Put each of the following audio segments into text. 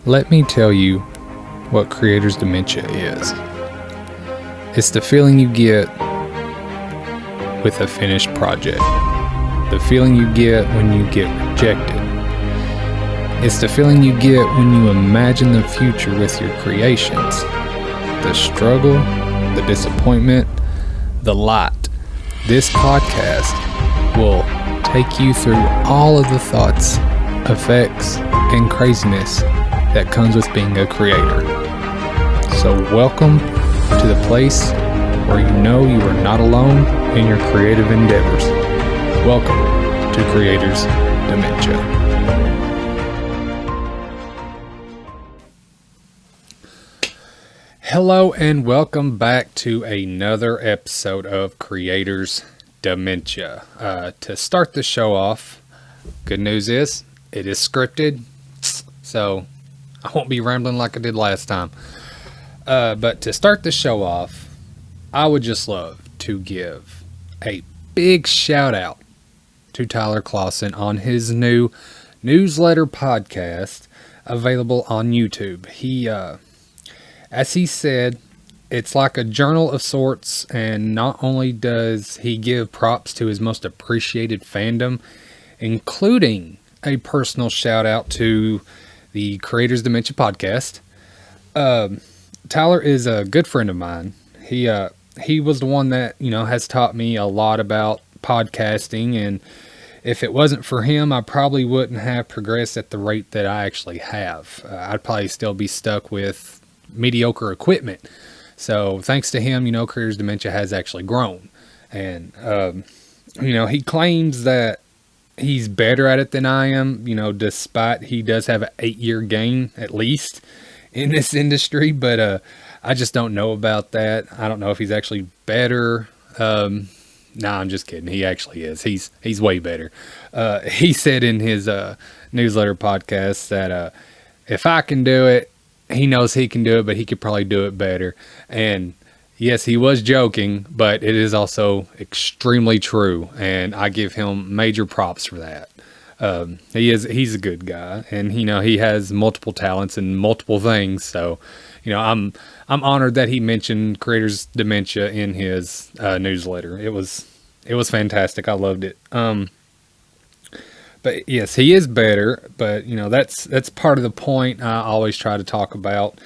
Let me tell you what creator's dementia is. It's the feeling you get with a finished project. The feeling you get when you get rejected. It's the feeling you get when you imagine the future with your creations. The struggle, the disappointment, the light. This podcast will take you through all of the thoughts, effects, and craziness that comes with being a creator. So welcome to the place where you know you are not alone in your creative endeavors. Welcome to Creator's Dementia. Hello and welcome back to another episode of Creator's Dementia. To start the show off, good news is it is scripted, so I won't be rambling like I did last time. But to start the show off, I would just love to give a big shout out to Tyler Clausen on his new newsletter podcast available on YouTube. He, as he said, it's like a journal of sorts, and not only does he give props to his most appreciated fandom, including a personal shout out to the Creator's Dementia podcast. Tyler is a good friend of mine. He was the one that, has taught me a lot about podcasting, and if it wasn't for him, I probably wouldn't have progressed at the rate that I actually have. I'd probably still be stuck with mediocre equipment. So thanks to him, Creator's Dementia has actually grown. And, he claims that he's better at it than I am, despite he does have an 8-year gain at least in this industry, but I just don't know about that. I don't know if he's actually better. I'm just kidding. He actually is. He's way better. He said in his newsletter podcast that if I can do it, he knows he can do it, but he could probably do it better. And yes, he was joking, but it is also extremely true, and I give him major props for that. He's a good guy, and he has multiple talents and multiple things. So, I'm honored that he mentioned Creator's Dementia in his newsletter. It was fantastic. I loved it. But yes, he is better. But that's part of the point I always try to talk about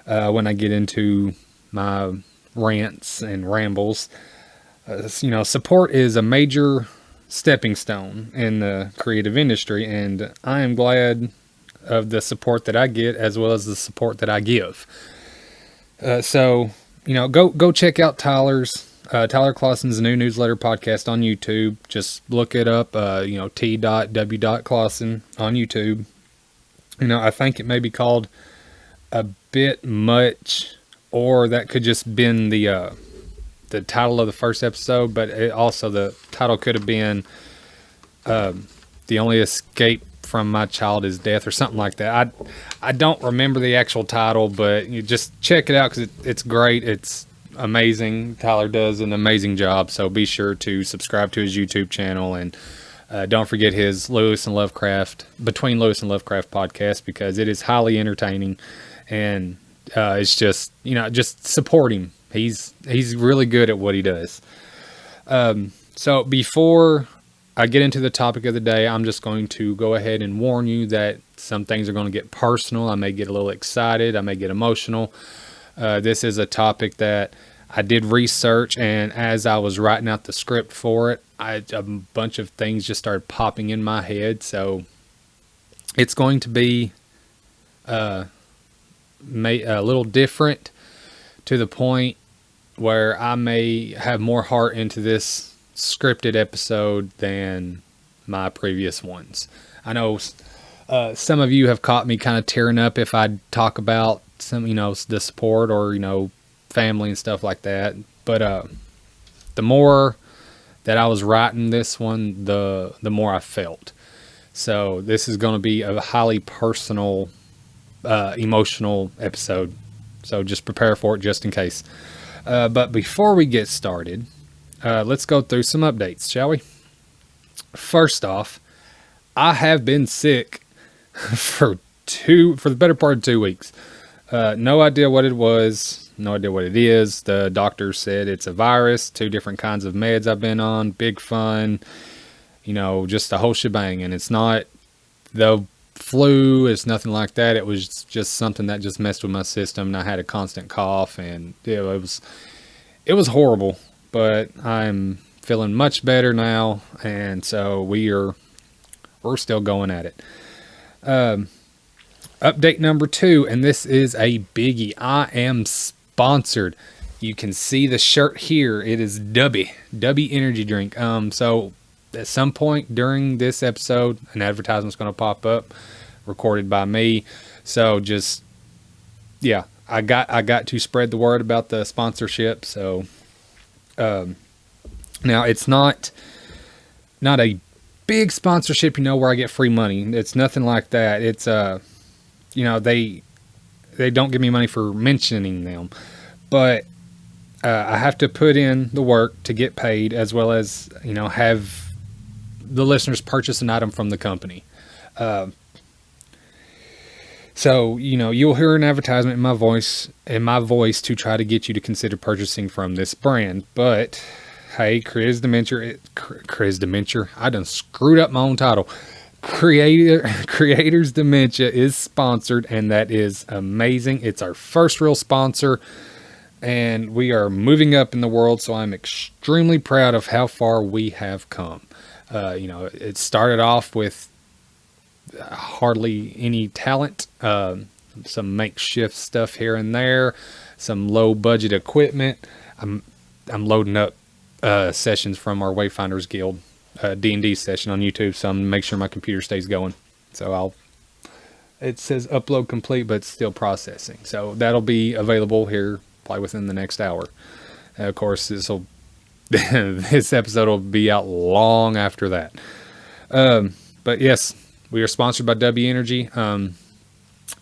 when I get into my rants and rambles. Support is a major stepping stone in the creative industry, and I am glad of the support that I get as well as the support that I give. So go check out Tyler Clausen's new newsletter podcast on YouTube. Just look it up, T.W.Clausen on YouTube. I think it may be called A Bit Much, or that could just been the title of the first episode, but the title could have been The Only Escape from My Child is Death, or something like that. I don't remember the actual title, but you just check it out because it's great. It's amazing. Tyler does an amazing job, so be sure to subscribe to his YouTube channel, and don't forget his Between Lewis and Lovecraft podcast, because it is highly entertaining, and it's just support him. He's really good at what he does. So before I get into the topic of the day, I'm just going to go ahead and warn you that some things are going to get personal. I may get a little excited. I may get emotional. This is a topic that I did research, and as I was writing out the script for it, a bunch of things just started popping in my head. So it's going to be a little different, to the point where I may have more heart into this scripted episode than my previous ones. I know some of you have caught me kind of tearing up if I talk about some, the support or, family and stuff like that. But the more that I was writing this one, the more I felt. So this is going to be a highly personal, emotional episode. So just prepare for it just in case. But before we get started, let's go through some updates, shall we? First off, I have been sick for for the better part of 2 weeks. No idea what it was. No idea what it is. The doctor said it's a virus. 2 different kinds of meds I've been on. Big fun. Just the whole shebang. And it's not the flu. It's nothing like that. It was just something that just messed with my system. And I had a constant cough. And it was horrible. But I'm feeling much better now. And so we're still going at it. Update number 2, and this is a biggie. I am sponsored. You can see the shirt here. It is Dubby energy drink. So at some point during this episode, an advertisement's going to pop up, recorded by me. So just, yeah, I got to spread the word about the sponsorship. So now it's not a big sponsorship, where I get free money. It's nothing like that. It's they don't give me money for mentioning them, but I have to put in the work to get paid, as well as have the listeners purchase an item from the company. So you'll hear an advertisement in my voice to try to get you to consider purchasing from this brand. But hey, Creators Dementia. I done screwed up my own title. Creators Dementia is sponsored, and that is amazing. It's our first real sponsor, and we are moving up in the world, so I'm extremely proud of how far we have come. It started off with hardly any talent, some makeshift stuff here and there, some low budget equipment. I'm loading up sessions from our Wayfinders Guild D&D session on YouTube, so I'm gonna make sure my computer stays going. So it says upload complete, but it's still processing. So that'll be available here probably within the next hour. Of course, this episode will be out long after that. But yes, we are sponsored by W Energy.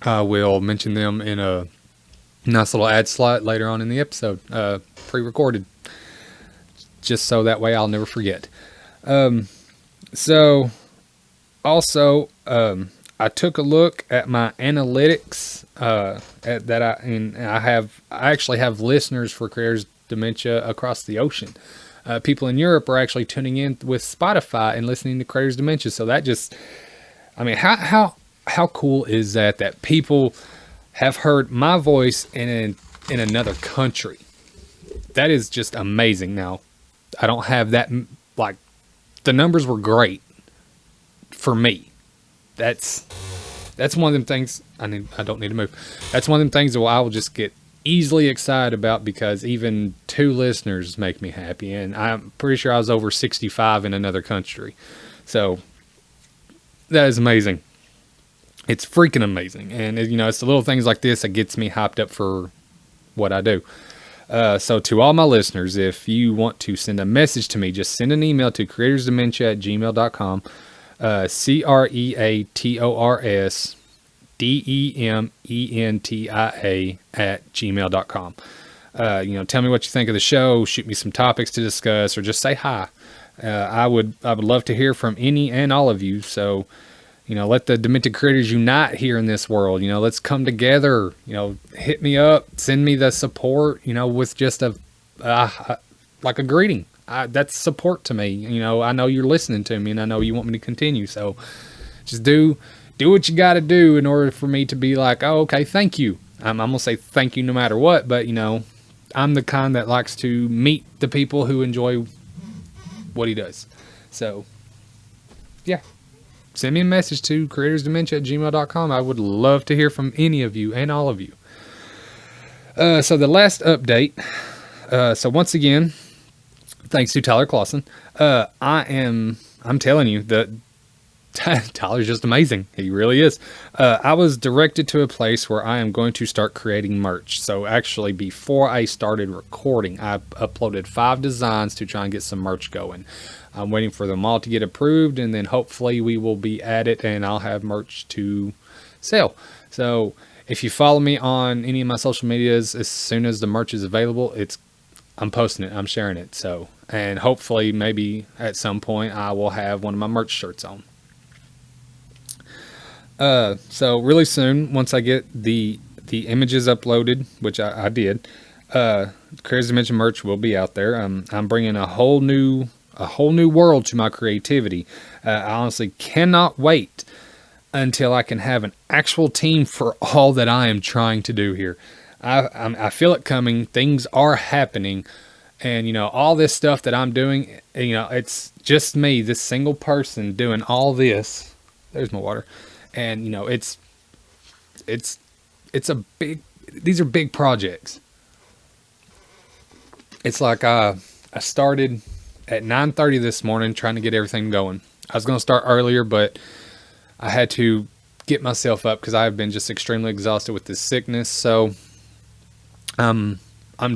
I will mention them in a nice little ad slot later on in the episode, pre-recorded, just so that way I'll never forget. So also, I took a look at my analytics, I actually have listeners for Creators Dementia across the ocean. People in Europe are actually tuning in with Spotify and listening to Creators Dementia. So that just, how cool is that people have heard my voice in another country? That is just amazing. Now, I don't have that, the numbers were great for me. That's one of them things I don't need to move. That's one of them things that I will just get easily excited about, because even 2 listeners make me happy, and I'm pretty sure I was over 65 in another country. So that is amazing. It's freaking amazing. And it's the little things like this that gets me hyped up for what I do. So to all my listeners, if you want to send a message to me, just send an email to creatorsdementia@gmail.com, creatorsdementia@gmail.com. Tell me what you think of the show, shoot me some topics to discuss, or just say hi. I would love to hear from any and all of you. So, let the demented creators unite here in this world. Let's come together. Hit me up, send me the support, with just a greeting. That's support to me. I know you're listening to me, and I know you want me to continue. So just do what you got to do in order for me to be like, oh, okay, thank you. I'm going to say thank you no matter what, but I'm the kind that likes to meet the people who enjoy what he does. So yeah. Send me a message to creatorsdementia@gmail.com. I would love to hear from any of you and all of you. So the last update. So once again, thanks to Tyler Clausen. I'm telling you that Tyler's just amazing. He really is. I was directed to a place where I am going to start creating merch. So actually, before I started recording, I uploaded 5 designs to try and get some merch going. I'm waiting for them all to get approved, and then hopefully we will be at it, and I'll have merch to sell. So if you follow me on any of my social medias, as soon as the merch is available, I'm posting it, I'm sharing it. So, and hopefully maybe at some point I will have one of my merch shirts on. So really soon, once I get the images uploaded, which I did, Creators Dementia merch will be out there. I'm bringing a whole new world to my creativity. I honestly cannot wait until I can have an actual team for all that I am trying to do here. I feel it coming. Things are happening, and all this stuff that I'm doing. It's just me, this single person, doing all this. There's my water, and it's a big. These are big projects. It's like I started at 9:30 this morning trying to get everything going. I was going to start earlier, but I had to get myself up because I have been just extremely exhausted with this sickness. So I'm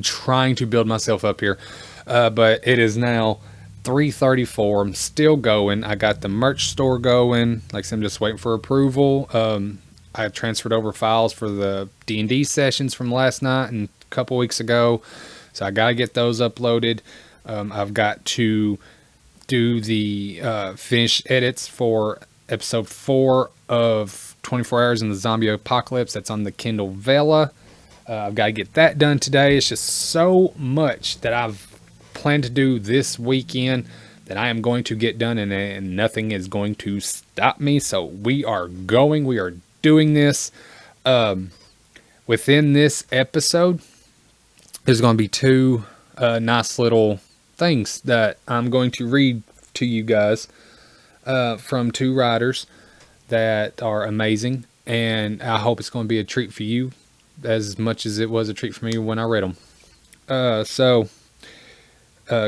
trying to build myself up here, but it is now 3:34. I'm still going. I got the merch store going. Like I said, I'm just waiting for approval. I transferred over files for the D&D sessions from last night and a couple weeks ago, so I gotta get those uploaded. I've got to do the finish edits for episode 4 of 24 Hours in the Zombie Apocalypse. That's on the Kindle Vela. I've got to get that done today. It's just so much that I've planned to do this weekend that I am going to get done, and nothing is going to stop me. So we are going. We are doing this. Within this episode, there's going to be 2 nice little things that I'm going to read to you guys from 2 writers that are amazing, and I hope it's going to be a treat for you as much as it was a treat for me when I read them.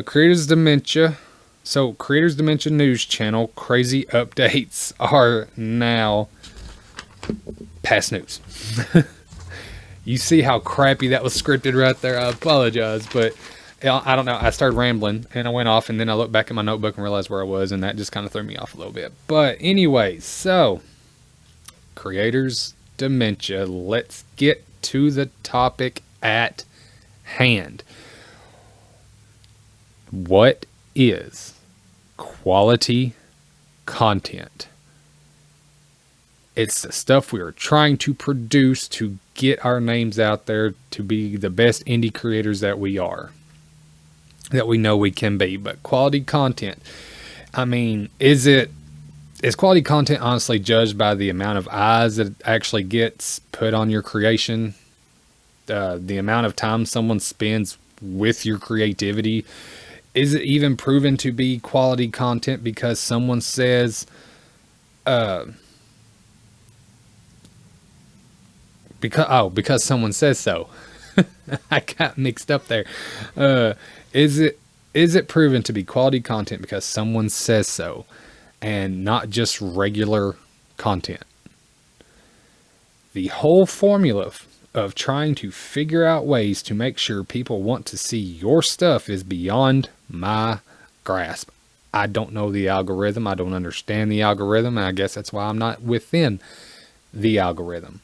Creators Dementia. So Creators Dementia News Channel crazy updates are now past news. You see how crappy that was scripted right there. I apologize, but I don't know. I started rambling and I went off, and then I looked back at my notebook and realized where I was, and that just kind of threw me off a little bit. But anyways, so Creators Dementia. Let's get to the topic at hand. What is quality content? It's the stuff we are trying to produce to get our names out there to be the best indie creators that we are, that we know we can be. But quality content, I mean, is quality content honestly judged by the amount of eyes that actually gets put on your creation? The amount of time someone spends with your creativity? Is it even proven to be quality content because someone says, because someone says so? I got mixed up there. Is it proven to be quality content because someone says so, and not just regular content? The whole formula of trying to figure out ways to make sure people want to see your stuff is beyond my grasp. I don't know the algorithm. I don't understand the algorithm, and I guess that's why I'm not within the algorithm.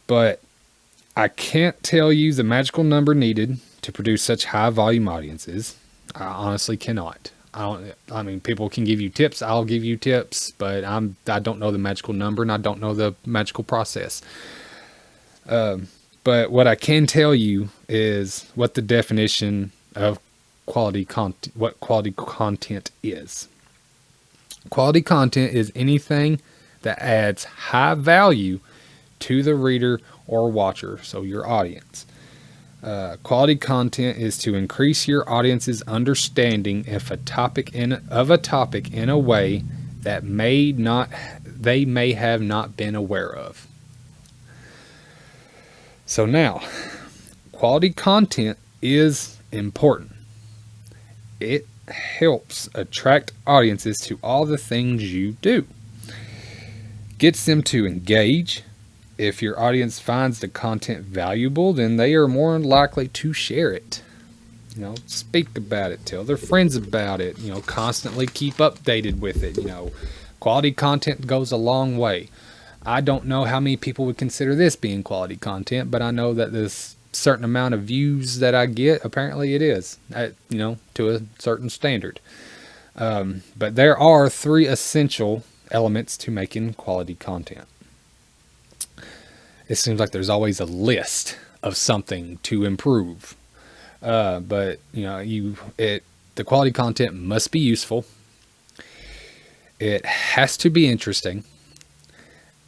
But I can't tell you the magical number needed to produce such high volume audiences. I honestly cannot. I mean, people can give you tips. I'll give you tips, but I don't know the magical number, and I don't know the magical process. But what I can tell you is what the definition of quality content is. Quality content is anything that adds high value to the reader or watcher, so your audience. Quality content is to increase your audience's understanding of a topic in a way that they may have not been aware of. So now, quality content is important. It helps attract audiences to all the things you do. Gets them to engage. If your audience finds the content valuable, then they are more likely to share it. Speak about it, tell their friends about it, constantly keep updated with it. Quality content goes a long way. I don't know how many people would consider this being quality content, but I know that this certain amount of views that I get, apparently it is, to a certain standard. But there are 3 essential elements to making quality content. It seems like there's always a list of something to improve. But the quality content must be useful. It has to be interesting,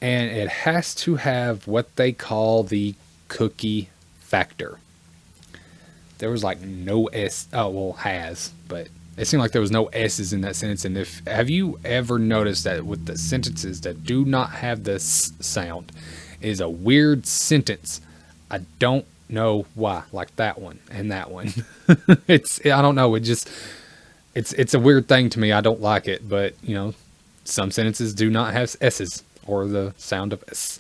and it has to have what they call the cookie factor. There was like no S. Oh, well, has, but it seemed like there was no S's in that sentence. And have you ever noticed that with the sentences that do not have the S sound is a weird sentence? I don't know why, like that one and that one. I don't know. It's a weird thing to me. I don't like it, but some sentences do not have S's or the sound of S.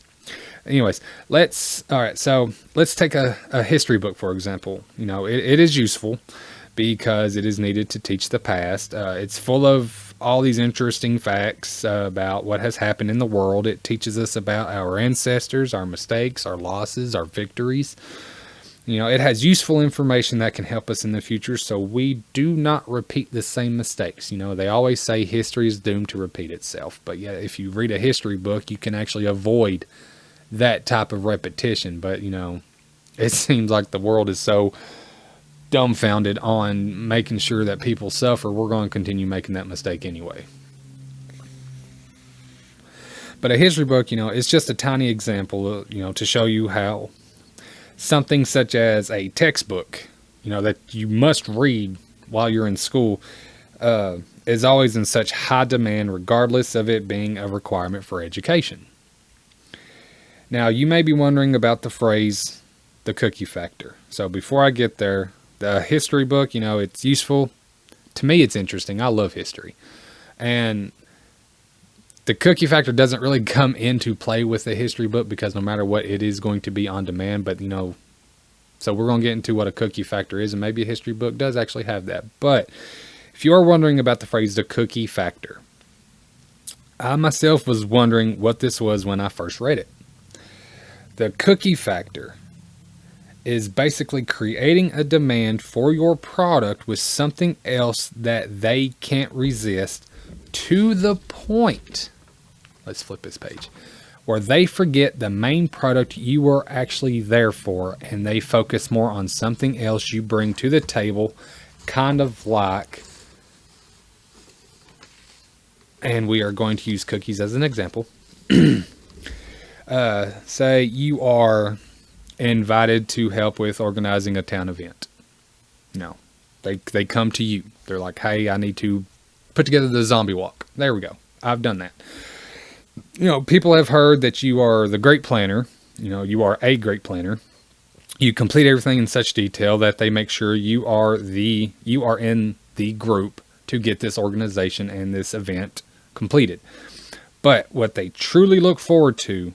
Anyways, let's take a history book, for example. It is useful because it is needed to teach the past. It's full of all these interesting facts about what has happened in the world. It teaches us about our ancestors, our mistakes, our losses, our victories. It has useful information that can help us in the future so we do not repeat the same mistakes. They always say history is doomed to repeat itself. But yeah, if you read a history book, you can actually avoid that type of repetition. But, it seems like the world is so dumbfounded on making sure that people suffer, we're going to continue making that mistake anyway. But a history book, it's just a tiny example, to show you how something such as a textbook, that you must read while you're in school, is always in such high demand, regardless of it being a requirement for education. Now, you may be wondering about the phrase, the cookie factor. So before I get there, the history book, it's useful. To me, it's interesting. I love history. And the cookie factor doesn't really come into play with the history book because no matter what, it is going to be on demand. But, so we're going to get into what a cookie factor is, and maybe a history book does actually have that. But if you are wondering about the phrase, the cookie factor, I myself was wondering what this was when I first read it. The cookie factor is basically creating a demand for your product with something else that they can't resist to the point, let's flip this page, where they forget the main product you were actually there for and they focus more on something else you bring to the table, kind of like, and we are going to use cookies as an example. Say you are invited to help with organizing a town event. They come to you. They're like, hey, I need to put together the zombie walk. There we go. I've done that. People have heard that you are the great planner. You are a great planner. You complete everything in such detail that they make sure you are in the group to get this organization and this event completed. But what they truly look forward to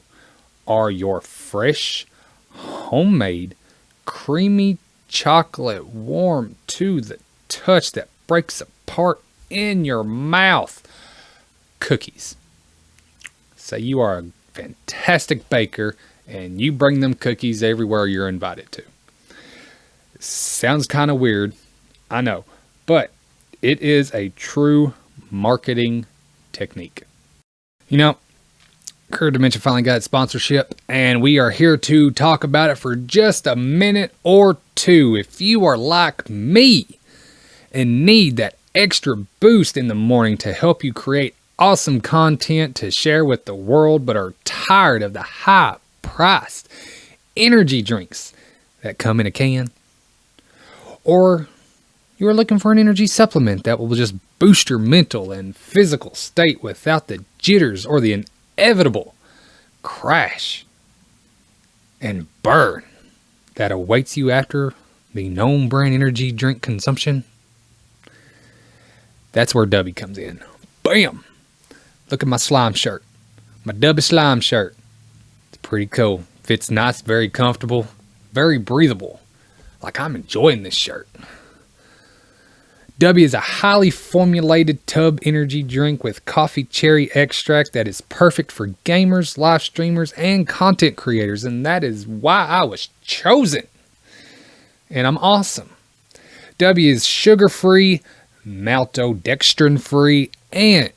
are your fresh, homemade, creamy chocolate, warm to the touch that breaks apart in your mouth cookies. Say you are a fantastic baker and you bring them cookies everywhere you're invited to. Sounds kind of weird, I know, but it is a true marketing technique. Career Dementia finally got its sponsorship, and we are here to talk about it for just a minute or two. If you are like me and need that extra boost in the morning to help you create awesome content to share with the world, but are tired of the high-priced energy drinks that come in a can, or you are looking for an energy supplement that will just boost your mental and physical state without the jitters or the inevitable crash and burn that awaits you after the known brand energy drink consumption, that's where Dubby comes in. Bam! Look at my slime shirt. My Dubby slime shirt. It's pretty cool. Fits nice, very comfortable, very breathable. Like I'm enjoying this shirt. Dubby is a highly formulated tub energy drink with coffee cherry extract that is perfect for gamers, live streamers, and content creators. And that is why I was chosen. And I'm awesome. Dubby is sugar-free, maltodextrin-free, and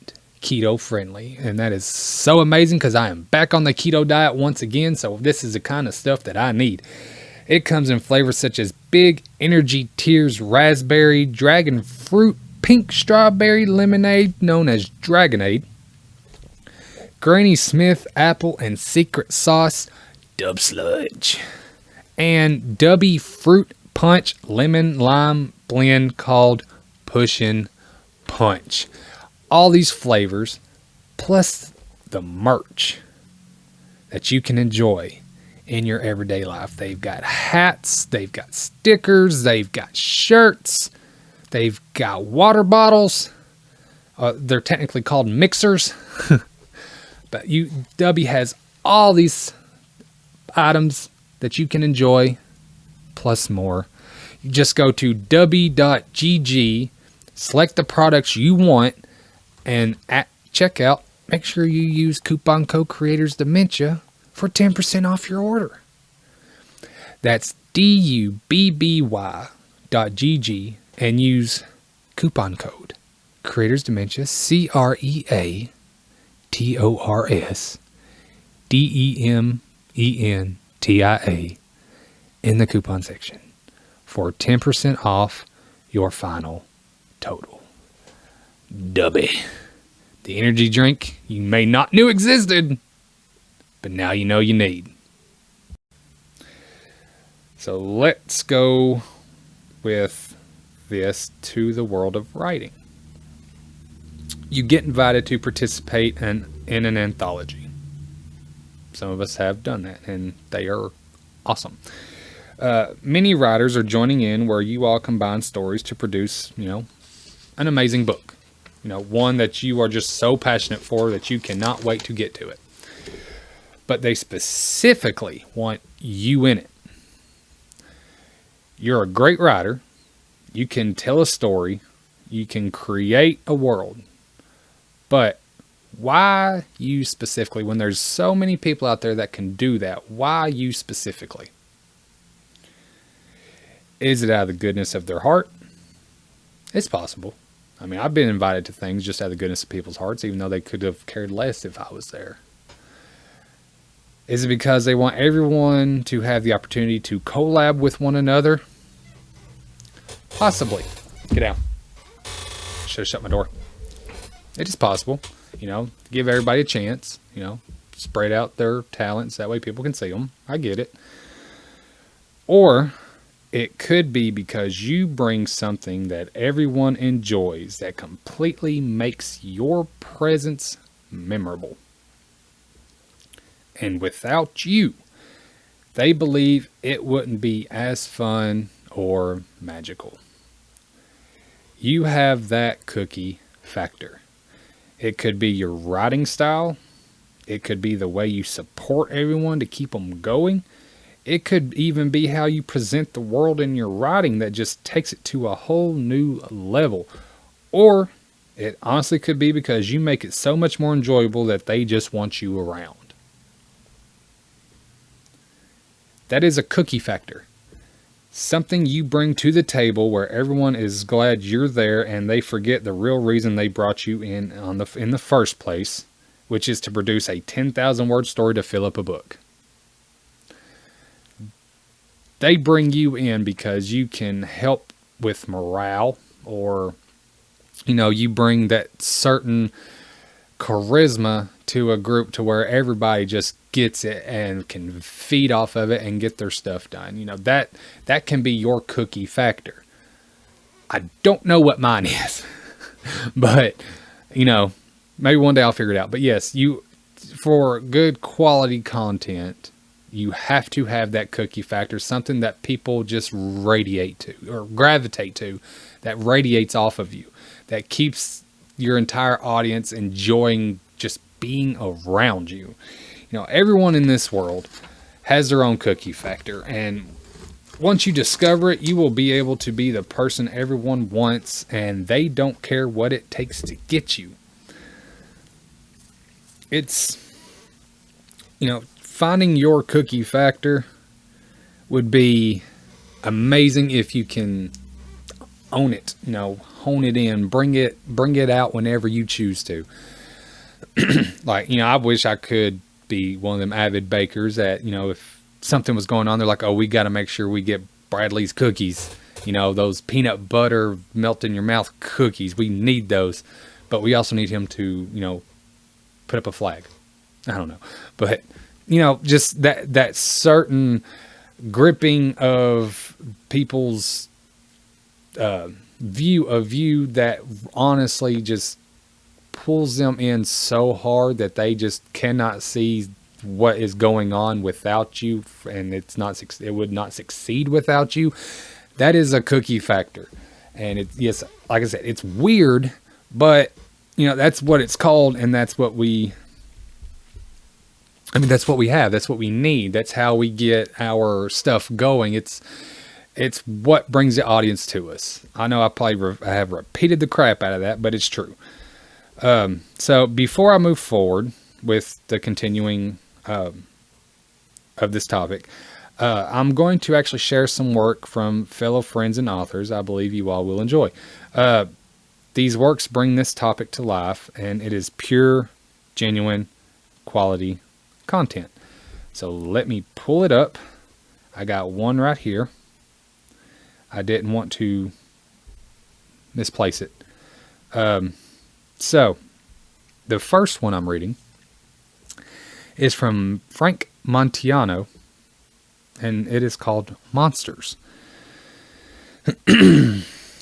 keto friendly. And that is so amazing because I am back on the keto diet once again. So this is the kind of stuff that I need. It comes in flavors such as Big Energy Tears Raspberry, Dragon Fruit, Pink Strawberry Lemonade, known as Dragonade, Granny Smith Apple and Secret Sauce, Dub Sludge, and Dubby Fruit Punch Lemon Lime blend called Pushin' Punch. All these flavors, plus the merch that you can enjoy in your everyday life. They've got hats, they've got stickers, they've got shirts, they've got water bottles. They're technically called mixers. But Dubby has all these items that you can enjoy, plus more. You just go to dubby.gg, select the products you want, and at checkout, make sure you use coupon code Creators Dementia for 10% off your order. That's dubby.gg and use coupon code Creators Dementia, CreatorsDementia in the coupon section for 10% off your final total. Dubby, the energy drink you may not knew existed, but now you know you need. So let's go with this to the world of writing. You get invited to participate in an anthology. Some of us have done that, and they are awesome. Many writers are joining in where you all combine stories to produce, an amazing book. One that you are just so passionate for that you cannot wait to get to it. But they specifically want you in it. You're a great writer. You can tell a story. You can create a world. But why you specifically, when there's so many people out there that can do that, why you specifically? Is it out of the goodness of their heart? It's possible. I mean, I've been invited to things just out of the goodness of people's hearts, even though they could have cared less if I was there. Is it because they want everyone to have the opportunity to collab with one another? Possibly. Get out. Should have shut my door. It is possible, give everybody a chance, spread out their talents. That way people can see them. I get it. Or it could be because you bring something that everyone enjoys that completely makes your presence memorable. And without you, they believe it wouldn't be as fun or magical. You have that cookie factor. It could be your writing style. It could be the way you support everyone to keep them going. It could even be how you present the world in your writing that just takes it to a whole new level. Or it honestly could be because you make it so much more enjoyable that they just want you around. That is a cookie factor. Something you bring to the table where everyone is glad you're there and they forget the real reason they brought you in the first place, which is to produce a 10,000 word story to fill up a book. They bring you in because you can help with morale, or you bring that certain charisma to a group to where everybody just gets it and can feed off of it and get their stuff done. That can be your cookie factor. I don't know what mine is, but maybe one day I'll figure it out. But yes, for good quality content, you have to have that cookie factor, something that people just radiate to or gravitate to, that radiates off of you, that keeps your entire audience enjoying just being around you. Everyone in this world has their own cookie factor, and once you discover it, you will be able to be the person everyone wants, and they don't care what it takes to get you. It's, finding your cookie factor would be amazing if you can own it, hone it in, bring it out whenever you choose to. Like, I wish I could be one of them avid bakers that, if something was going on, they're like, oh, we got to make sure we get Bradley's cookies. Those peanut butter melt in your mouth cookies. We need those. But we also need him to, put up a flag. I don't know. But, just that certain gripping of people's view of you that honestly just pulls them in so hard that they just cannot see what is going on without you, and it would not succeed without you. That is a cookie factor. And yes, like I said, it's weird, but that's what it's called, and that's what we have. That's what we need. That's how we get our stuff going. It's what brings the audience to us. I know I have repeated the crap out of that, but it's true. So before I move forward with the continuing of this topic, I'm going to actually share some work from fellow friends and authors I believe you all will enjoy. These works bring this topic to life, and it is pure, genuine, quality content. So let me pull it up. I got one right here. I didn't want to misplace it. So the first one I'm reading is from Frank Montellano, and it is called Monsters.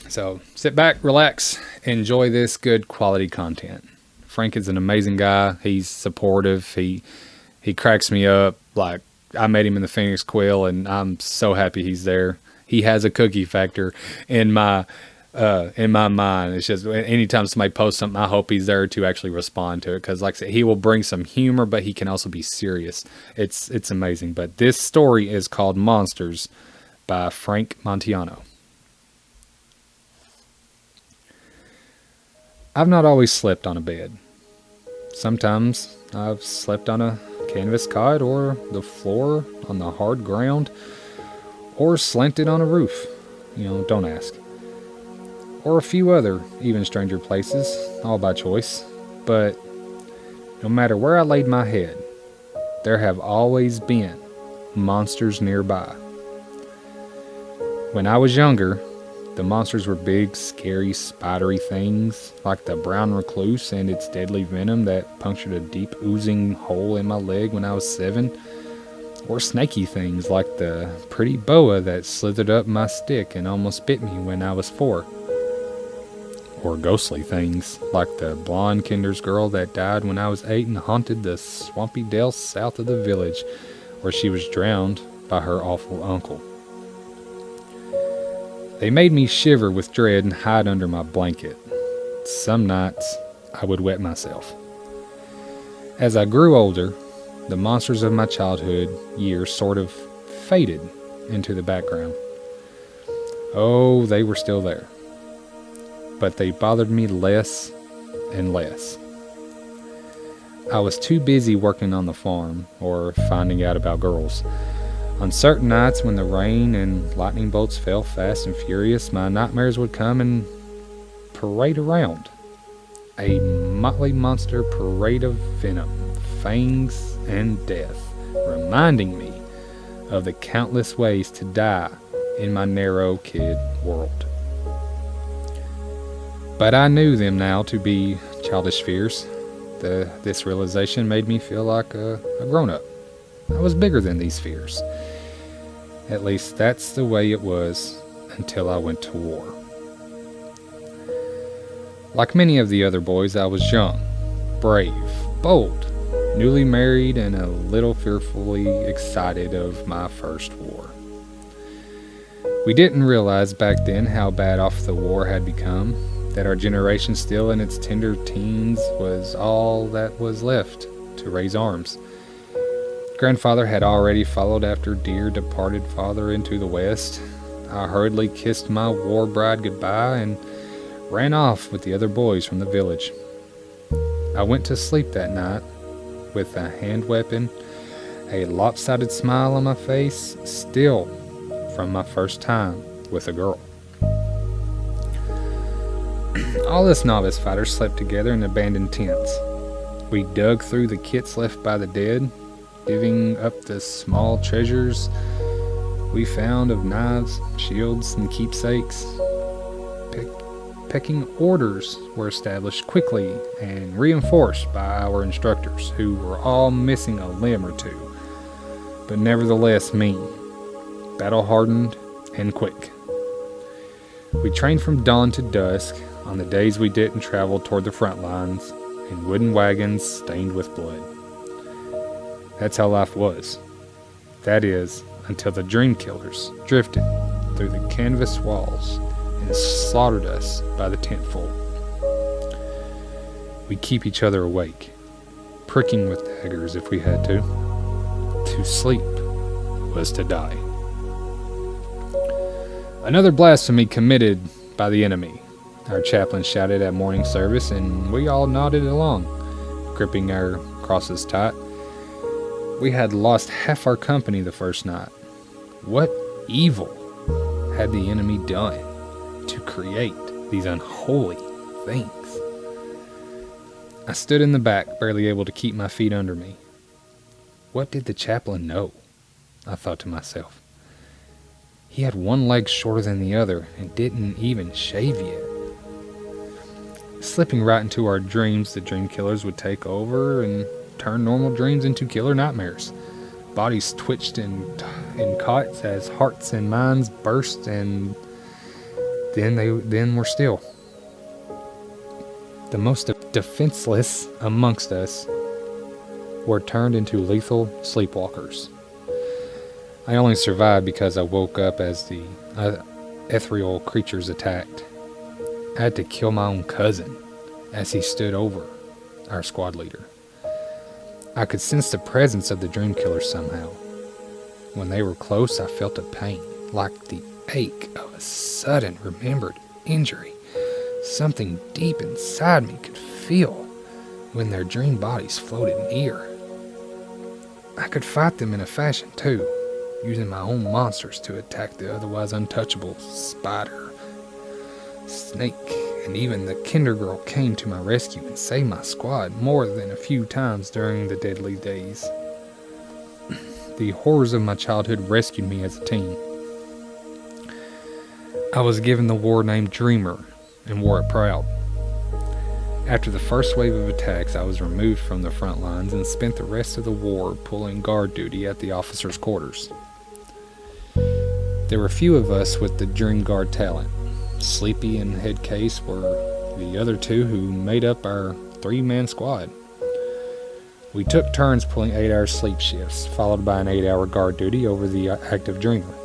So sit back, relax, enjoy this good quality content. Frank is an amazing guy. He's supportive. He cracks me up. Like, I met him in the Phoenix Quill, and I'm so happy he's there. He has a cookie factor in my mind. It's just anytime somebody posts something, I hope he's there to actually respond to it, because like I said, he will bring some humor, but he can also be serious. It's amazing. But this story is called Monsters by Frank Montellano. I've not always slept on a bed. Sometimes I've slept on a canvas cot, or the floor on the hard ground, or slanted on a roof. Don't ask. Or a few other even stranger places, all by choice. But no matter where I laid my head, there have always been monsters nearby. When I was younger, the monsters were big, scary, spidery things, like the brown recluse and its deadly venom that punctured a deep, oozing hole in my leg when I was 7. Or snaky things like the pretty boa that slithered up my stick and almost bit me when I was 4. Or ghostly things like the blonde Kinder's girl that died when I was 8 and haunted the swampy dell south of the village, where she was drowned by her awful uncle. They made me shiver with dread and hide under my blanket. Some nights I would wet myself. As I grew older, the monsters of my childhood years sort of faded into the background. Oh, they were still there, but they bothered me less and less. I was too busy working on the farm or finding out about girls. On certain nights when the rain and lightning bolts fell fast and furious, my nightmares would come and parade around. A motley monster parade of venom, fangs, and death, reminding me of the countless ways to die in my narrow kid world. But I knew them now to be childish fears. This realization made me feel like a grown-up. I was bigger than these fears. At least that's the way it was until I went to war. Like many of the other boys, I was young, brave, bold, newly married, and a little fearfully excited of my first war. We didn't realize back then how bad off the war had become, that our generation still in its tender teens was all that was left to raise arms. Grandfather had already followed after dear departed father into the West. I hurriedly kissed my war bride goodbye and ran off with the other boys from the village. I went to sleep that night with a hand weapon, a lopsided smile on my face, still from my first time with a girl. All us novice fighters slept together in abandoned tents. We dug through the kits left by the dead, divvying up the small treasures we found of knives, shields, and keepsakes. Pecking orders were established quickly and reinforced by our instructors, who were all missing a limb or two, but nevertheless mean, battle-hardened, and quick. We trained from dawn to dusk on the days we didn't travel toward the front lines in wooden wagons stained with blood. That's how life was. That is, until the dream killers drifted through the canvas walls and slaughtered us by the tentful. We keep each other awake, pricking with daggers if we had to. To sleep was to die. Another blasphemy committed by the enemy, our chaplain shouted at morning service, and we all nodded along, gripping our crosses tight. We had lost half our company the first night. What evil had the enemy done to create these unholy things? I stood in the back, barely able to keep my feet under me. What did the chaplain know? I thought to myself. He had one leg shorter than the other and didn't even shave yet. Slipping right into our dreams, the dream killers would take over and turn normal dreams into killer nightmares. Bodies twitched in cots as hearts and minds burst, and then were still. The most defenseless amongst us were turned into lethal sleepwalkers. I only survived because I woke up as the ethereal creatures attacked. I had to kill my own cousin as he stood over our squad leader. I could sense the presence of the dream killers somehow. When they were close, I felt a pain, like the ache of a sudden remembered injury. Something deep inside me could feel when their dream bodies floated near. I could fight them in a fashion too, using my own monsters to attack the otherwise untouchable spider, snake, and even the kindergirl came to my rescue and saved my squad more than a few times during the deadly days. The horrors of my childhood rescued me as a teen. I was given the war name Dreamer and wore it proud. After the first wave of attacks, I was removed from the front lines and spent the rest of the war pulling guard duty at the officers' quarters. There were few of us with the Dream Guard talent. Sleepy and Head Case were the other two who made up our 3-man squad. We took turns pulling 8-hour sleep shifts, followed by an 8-hour guard duty over the active dreamer.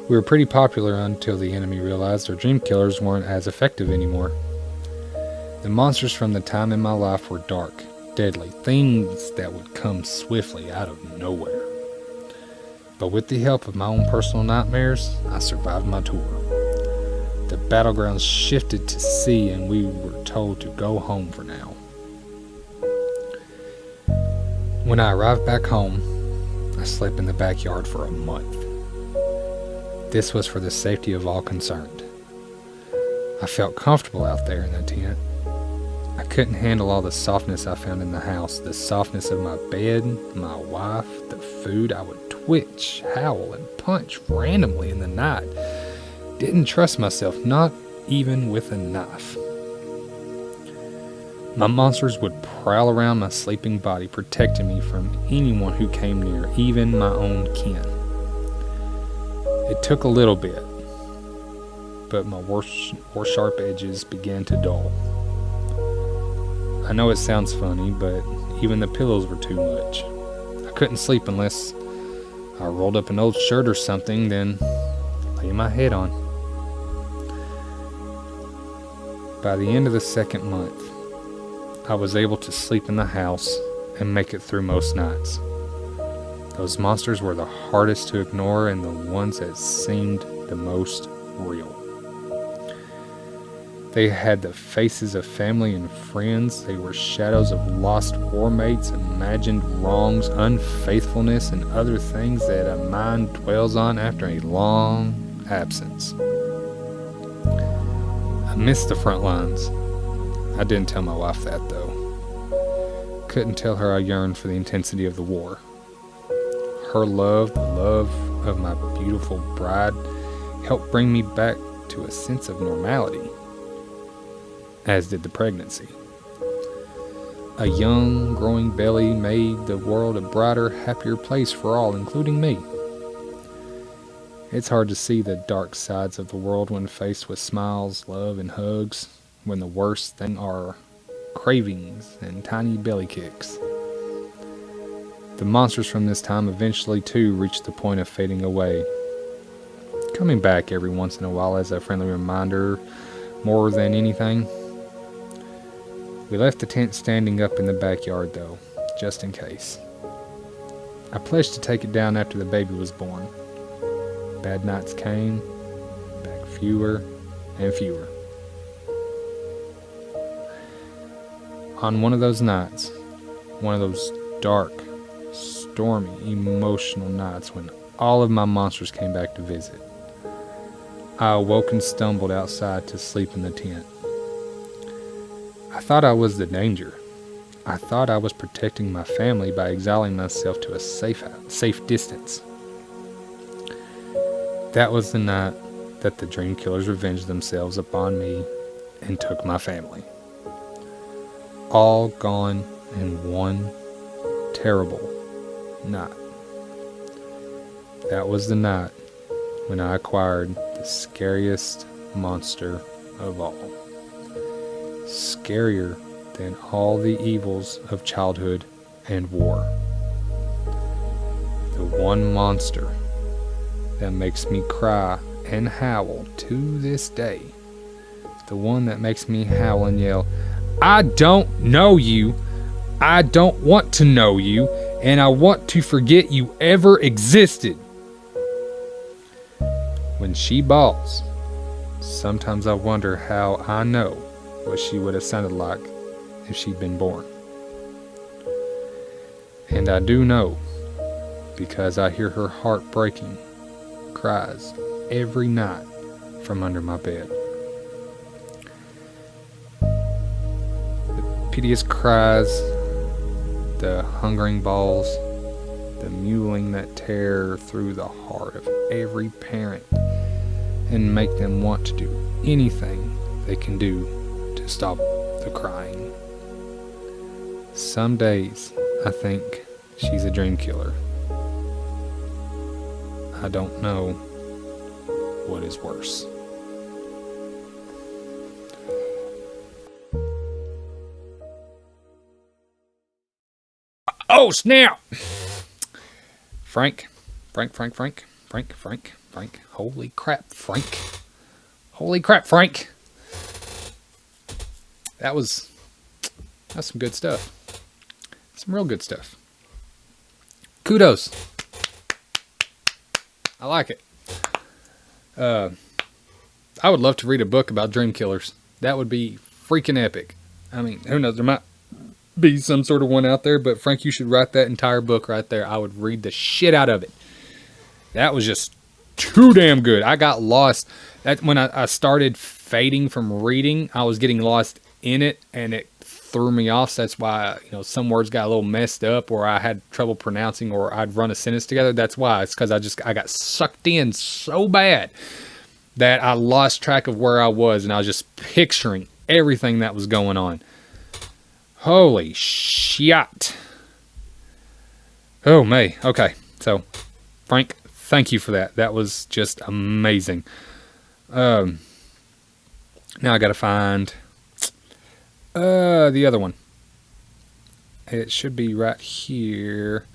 We were pretty popular until the enemy realized our dream killers weren't as effective anymore. The monsters from the time in my life were dark, deadly, things that would come swiftly out of nowhere. But with the help of my own personal nightmares, I survived my tour. The battlegrounds shifted to sea and we were told to go home for now. When I arrived back home, I slept in the backyard for a month. This was for the safety of all concerned. I felt comfortable out there in the tent. I couldn't handle all the softness I found in the house, the softness of my bed, my wife, the food. I would twitch, howl, and punch randomly in the night. Didn't trust myself, not even with a knife. My monsters would prowl around my sleeping body, protecting me from anyone who came near, even my own kin. It took a little bit, but my war sharp edges began to dull. I know it sounds funny, but even the pillows were too much. I couldn't sleep unless I rolled up an old shirt or something, then lay my head on. By the end of the second month, I was able to sleep in the house and make it through most nights. Those monsters were the hardest to ignore and the ones that seemed the most real. They had the faces of family and friends. They were shadows of lost war mates, imagined wrongs, unfaithfulness, and other things that a mind dwells on after a long absence. I missed the front lines. I didn't tell my wife that, though. couldn't tell her I yearned for the intensity of the war. Her love, the love of my beautiful bride, helped bring me back to a sense of normality, as did the pregnancy. A young, growing belly made the world a brighter, happier place for all, including me. It's hard to see the dark sides of the world when faced with smiles, love, and hugs, when the worst thing are cravings and tiny belly kicks. The monsters from this time eventually too reached the point of fading away, coming back every once in a while as a friendly reminder more than anything. We left the tent standing up in the backyard though, just in case. I pledged to take it down after the baby was born. Bad nights came, back fewer and fewer. On one of those nights, one of those dark, stormy, emotional nights when all of my monsters came back to visit, I awoke and stumbled outside to sleep in the tent. I thought I was the danger. I thought I was protecting my family by exiling myself to a safe distance. That was the night that the dream killers revenged themselves upon me and took my family. All gone in one terrible night. That was the night when I acquired the scariest monster of all. Scarier than all the evils of childhood and war. The one monster that makes me cry and howl to this day. The one that makes me howl and yell, "I don't know you. I don't want to know you. And I want to forget you ever existed." When she bawls, sometimes I wonder how I know what she would have sounded like if she'd been born. And I do know, because I hear her heart-breaking cries every night from under my bed. The piteous cries, the hungering bawls, the mewling that tear through the heart of every parent and make them want to do anything they can do to stop the crying. Some days I think she's a dream killer. I don't know what is worse. Oh, snap! Frank. Holy crap, Frank. Holy crap, Frank. That's some good stuff. Some real good stuff. Kudos. I like it. I would love to read a book about dream killers. That would be freaking epic. I mean, who knows? There might be some sort of one out there, but Frank, you should write that entire book right there. I would read the shit out of it. That was just too damn good. I got lost. When I started fading from reading, I was getting lost in it, and it threw me off. So that's why, some words got a little messed up, or I had trouble pronouncing, or I'd run a sentence together. That's why. It's because I got sucked in so bad that I lost track of where I was, and I was just picturing everything that was going on. Holy shit. Oh, May. Okay. So, Frank, thank you for that. That was just amazing. Now I got to find the other one. It should be right here,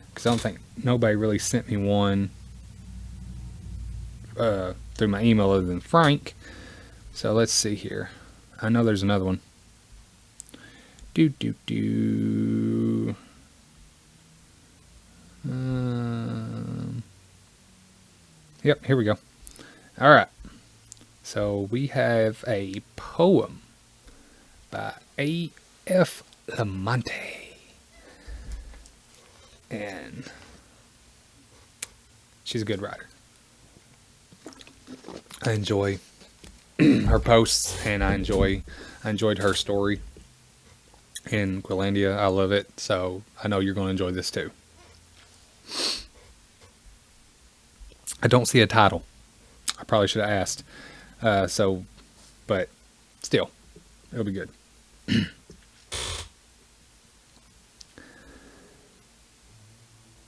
because I don't think nobody really sent me one through my email other than Frank. So let's see here. I know there's another one. Yep, here we go. All right. So we have a poem by A.F. Lamonte. And she's a good writer. I enjoy her posts, and I enjoyed her story. in Quilandia. I love it, so I know you're going to enjoy this too. I don't see a title. I probably should have asked. But still, it'll be good.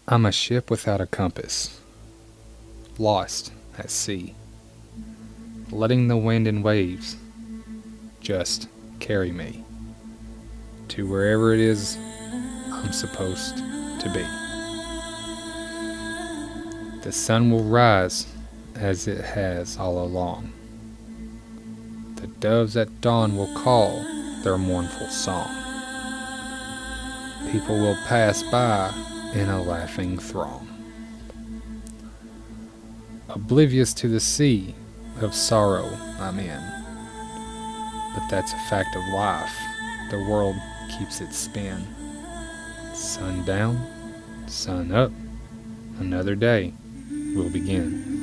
I'm a ship without a compass, lost at sea, letting the wind and waves just carry me to wherever it is I'm supposed to be. The sun will rise as it has all along. The doves at dawn will call their mournful song. People will pass by in a laughing throng, oblivious to the sea of sorrow I'm in. But that's a fact of life. The world keeps its spin. Sun down, sun up, another day will begin.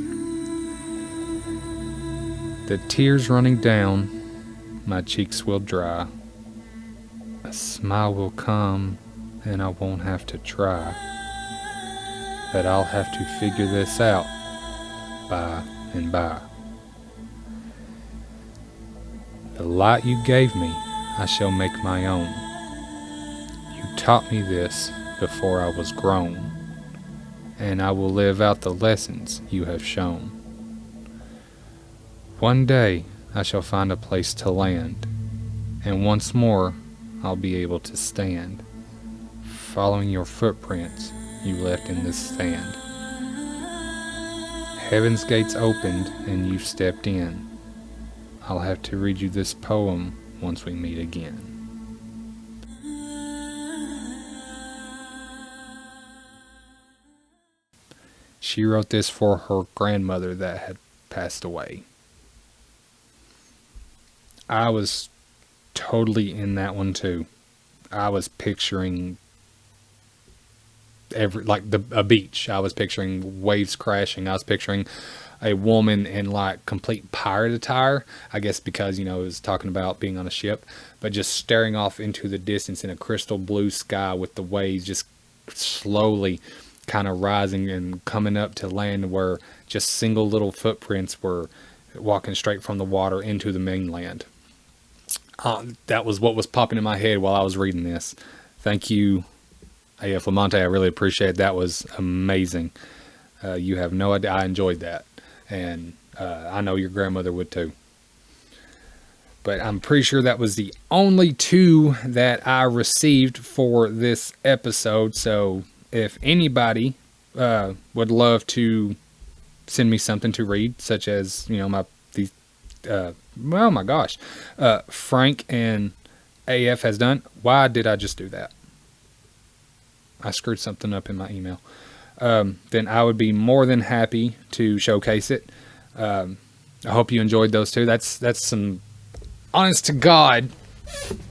The tears running down my cheeks will dry. A smile will come and I won't have to try. But I'll have to figure this out by and by. The light you gave me, I shall make my own. You taught me this before I was grown, and I will live out the lessons you have shown. One day I shall find a place to land, and once more I'll be able to stand, following your footprints you left in this sand. Heaven's gates opened and you stepped in. I'll have to read you this poem once we meet again. She wrote this for her grandmother that had passed away. I was totally in that one too. I was picturing a beach. I was picturing waves crashing. I was picturing a woman in like complete pirate attire. I guess because, it was talking about being on a ship, but just staring off into the distance in a crystal blue sky with the waves just slowly kind of rising and coming up to land where just single little footprints were walking straight from the water into the mainland. That was what was popping in my head while I was reading this. Thank you, A.F. Lamonte. I really appreciate it. That was amazing. You have no idea. I enjoyed that. And I know your grandmother would too. But I'm pretty sure that was the only two that I received for this episode. So if anybody would love to send me something to read, such as, Frank and AF has done. Why did I just do that? I screwed something up in my email. Then I would be more than happy to showcase it. I hope you enjoyed those two. That's some honest to God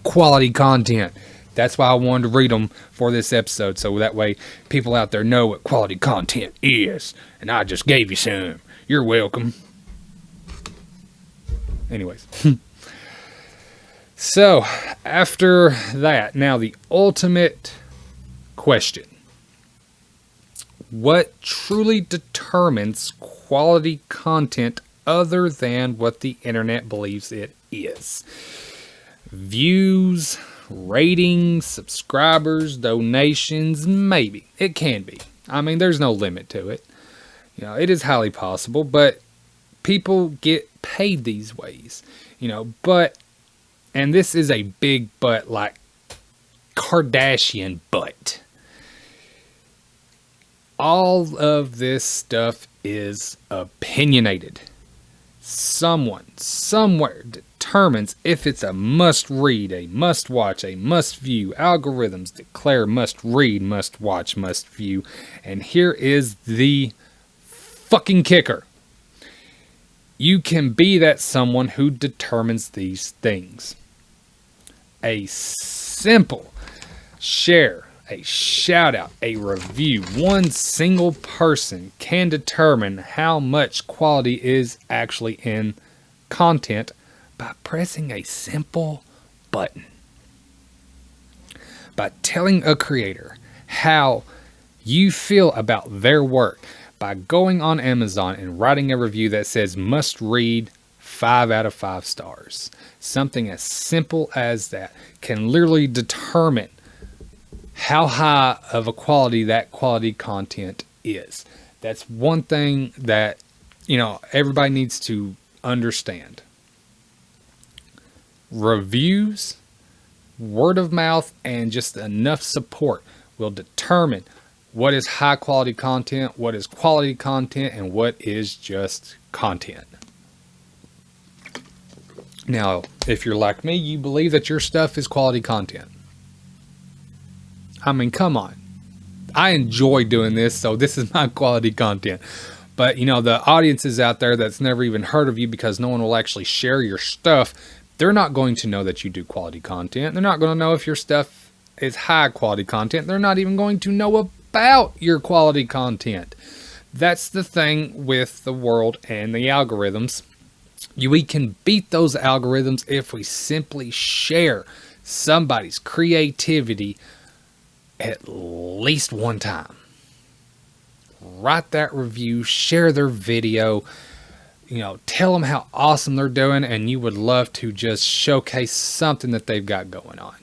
quality content. That's why I wanted to read them for this episode, so that way people out there know what quality content is. And I just gave you some. You're welcome. Anyways. So, after that, now the ultimate question. What truly determines quality content other than what the internet believes it is? Views, ratings, subscribers, donations, maybe. It can be. I mean, there's no limit to it. It is highly possible, but people get paid these ways. But, and this is a big but, like Kardashian but. All of this stuff is opinionated. Someone, somewhere determines if it's a must read, a must watch, a must view. Algorithms declare must read, must watch, must view. And here is the fucking kicker. You can be that someone who determines these things. A simple share, a shout out, a review. One single person can determine how much quality is actually in content by pressing a simple button. by telling a creator how you feel about their work, by going on Amazon and writing a review that says must read 5 out of 5 stars. Something as simple as that can literally determine how high of a quality that quality content is. That's one thing that, everybody needs to understand. Reviews, word of mouth, and just enough support will determine what is high quality content, what is quality content, and what is just content. Now, if you're like me, you believe that your stuff is quality content. I mean, come on. I enjoy doing this, so this is my quality content. But, the audiences out there that's never even heard of you because no one will actually share your stuff, they're not going to know that you do quality content. They're not going to know if your stuff is high quality content. They're not even going to know about your quality content. That's the thing with the world and the algorithms. We can beat those algorithms if we simply share somebody's creativity at least one time. Write that review, share their video, tell them how awesome they're doing, and you would love to just showcase something that they've got going on.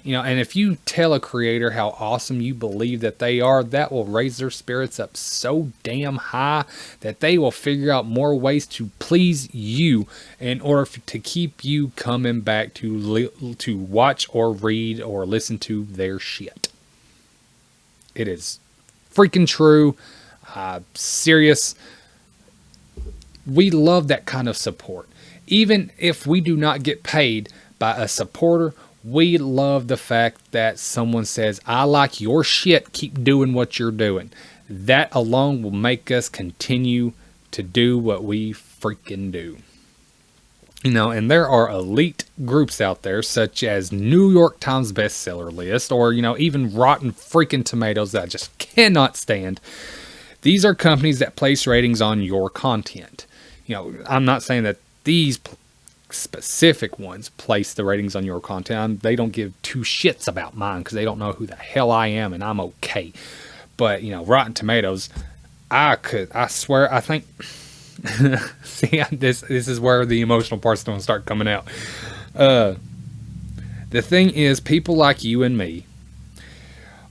And if you tell a creator how awesome you believe that they are, that will raise their spirits up so damn high that they will figure out more ways to please you in order to keep you coming back to watch or read or listen to their shit. It is freaking true. Serious. We love that kind of support. Even if we do not get paid by a supporter, we love the fact that someone says, I like your shit, keep doing what you're doing. That alone will make us continue to do what we freaking do. And there are elite groups out there such as New York Times bestseller list or, even Rotten freaking Tomatoes that I just cannot stand. These are companies that place ratings on your content. I'm not saying that these specific ones place the ratings on your content. They don't give two shits about mine because they don't know who the hell I am and I'm okay. But, Rotten Tomatoes, I swear, I think, see, this is where the emotional part's going to start coming out. The thing is, people like you and me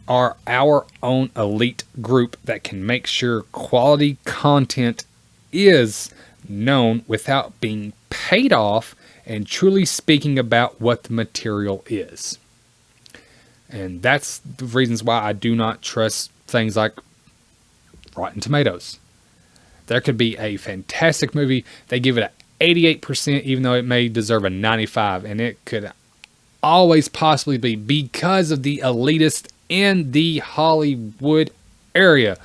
are our own elite group that can make sure quality content is known without being paid off and truly speaking about what the material is. And that's the reasons why I do not trust things like Rotten Tomatoes. There could be a fantastic movie. They give it an 88% even though it may deserve a 95%. And it could always possibly be because of the elitist in the Hollywood area.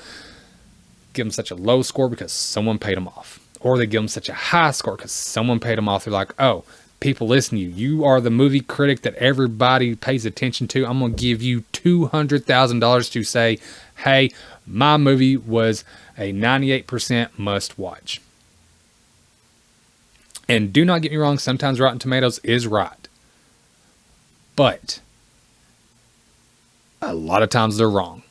Give them such a low score because someone paid them off. Or they give them such a high score because someone paid them off. They're like, oh, people listen to you. You are the movie critic that everybody pays attention to. I'm going to give you $200,000 to say, hey, my movie was a 98% must watch. And do not get me wrong, sometimes Rotten Tomatoes is right. But a lot of times they're wrong.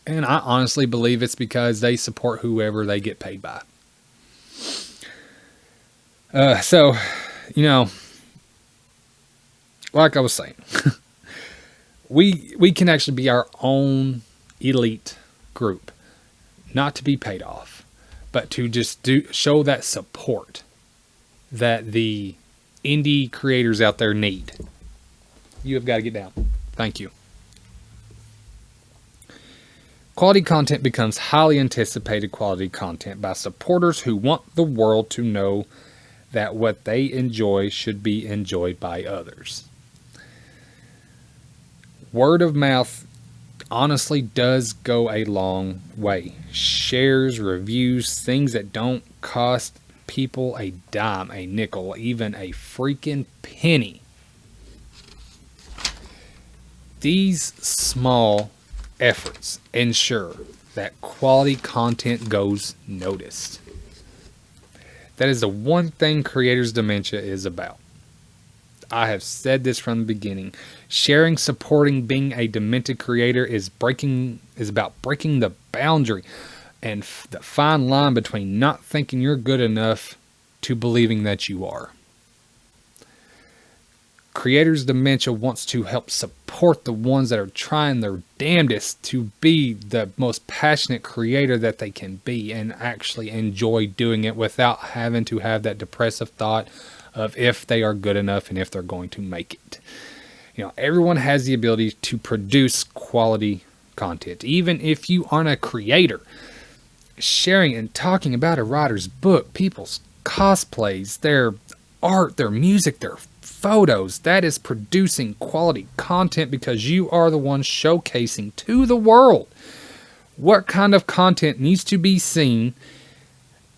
And I honestly believe it's because they support whoever they get paid by. So, like I was saying, we can actually be our own elite group, not to be paid off, but to just show that support that the indie creators out there need. You have got to get down. Thank you. Quality content becomes highly anticipated quality content by supporters who want the world to know that what they enjoy should be enjoyed by others. Word of mouth honestly does go a long way. Shares, reviews, things that don't cost people a dime, a nickel, even a freaking penny. These small efforts ensure that quality content goes noticed. That is the one thing Creators Dementia is about. I have said this from the beginning. Sharing, supporting, being a demented creator is about breaking the boundary and the fine line between not thinking you're good enough to believing that you are. Creators Dementia wants to help support the ones that are trying their damnedest to be the most passionate creator that they can be and actually enjoy doing it without having to have that depressive thought of if they are good enough and if they're going to make it. You know, everyone has the ability to produce quality content. Even if you aren't a creator, sharing and talking about a writer's book, people's cosplays, their art, their music, their photos, that is producing quality content because you are the one showcasing to the world what kind of content needs to be seen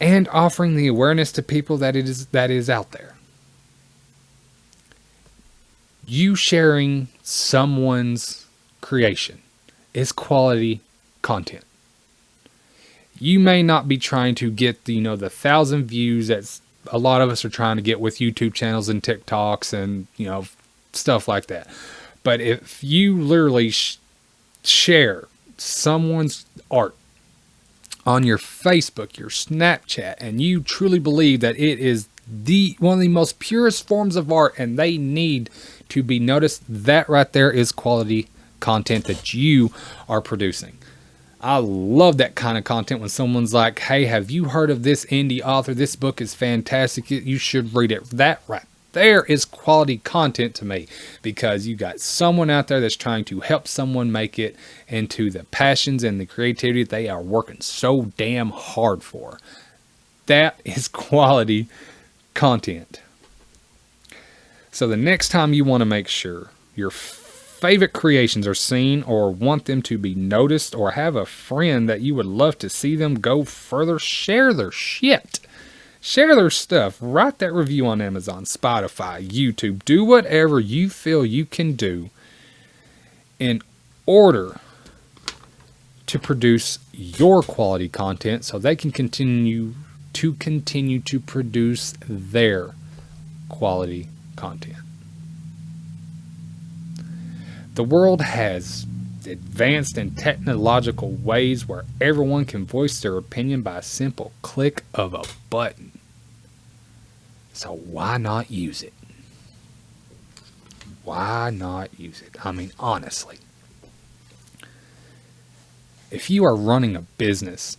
and offering the awareness to people that is out there. You sharing someone's creation is quality content. You may not be trying to get the 1,000 views that a lot of us are trying to get with YouTube channels and TikToks and stuff like that. But if you literally share someone's art on your Facebook, your Snapchat, and you truly believe that it is one of the most purest forms of art and they need to be noticed, that right there is quality content that you are producing. I love that kind of content when someone's like, hey, have you heard of this indie author? This book is fantastic. You should read it. That right there is quality content to me because you got someone out there that's trying to help someone make it into the passions and the creativity that they are working so damn hard for. That is quality content. So the next time you want to make sure your favorite creations are seen or want them to be noticed or have a friend that you would love to see them go further, share their shit. Share their stuff. Write that review on Amazon, Spotify, YouTube. Do whatever you feel you can do in order to produce your quality content so they can continue to produce their quality content. The world has advanced in technological ways where everyone can voice their opinion by a simple click of a button. So why not use it? Why not use it? I mean, honestly. If you are running a business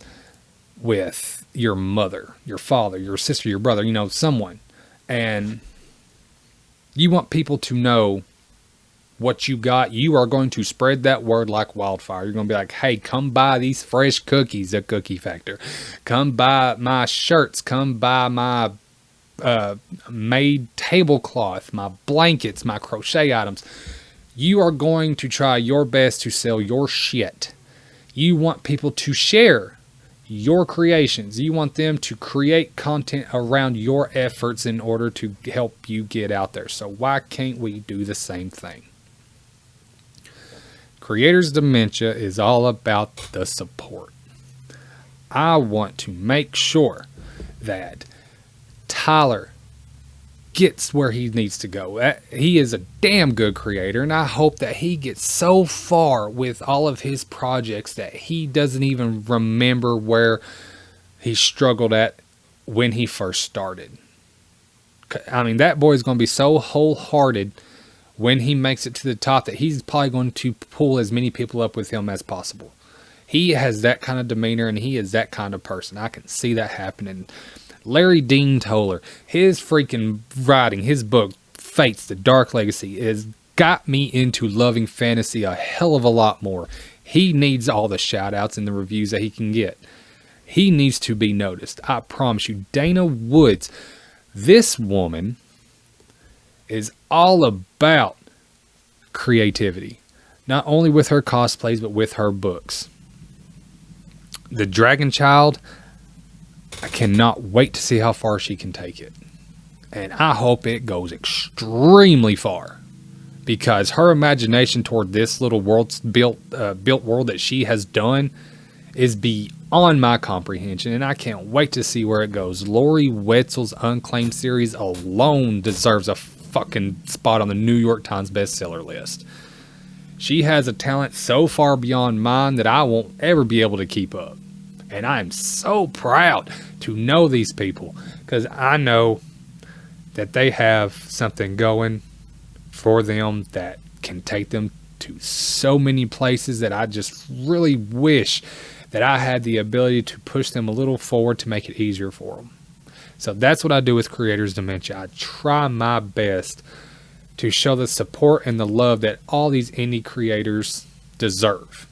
with your mother, your father, your sister, your brother, someone, and you want people to know what you got, you are going to spread that word like wildfire. You're going to be like, hey, come buy these fresh cookies at Cookie Factor. Come buy my shirts. Come buy my made tablecloth, my blankets, my crochet items. You are going to try your best to sell your shit. You want people to share your creations. You want them to create content around your efforts in order to help you get out there. So why can't we do the same thing? Creators Dementia is all about the support. I want to make sure that Tyler gets where he needs to go. He is a damn good creator, and I hope that he gets so far with all of his projects that he doesn't even remember where he struggled at when he first started. I mean, that boy is going to be so wholehearted when he makes it to the top that he's probably going to pull as many people up with him as possible. He has that kind of demeanor and he is that kind of person. I can see that happening. Larry Dean Toller, his freaking writing, his book, Fates, The Dark Legacy, has got me into loving fantasy a hell of a lot more. He needs all the shout outs and the reviews that he can get. He needs to be noticed. I promise you. Dana Woods, this woman is all about creativity, not only with her cosplays but with her books. The Dragon Child, I cannot wait to see how far she can take it, and I hope it goes extremely far, because her imagination toward this little world built world that she has done is beyond my comprehension, and I can't wait to see where it goes. Lori Wetzel's Unclaimed series alone deserves a fucking spot on the New York Times bestseller list. She has a talent so far beyond mine that I won't ever be able to keep up. And I am so proud to know these people, because I know that they have something going for them that can take them to so many places that I just really wish that I had the ability to push them a little forward to make it easier for them. So that's what I do with Creators Dementia. I try my best to show the support and the love that all these indie creators deserve.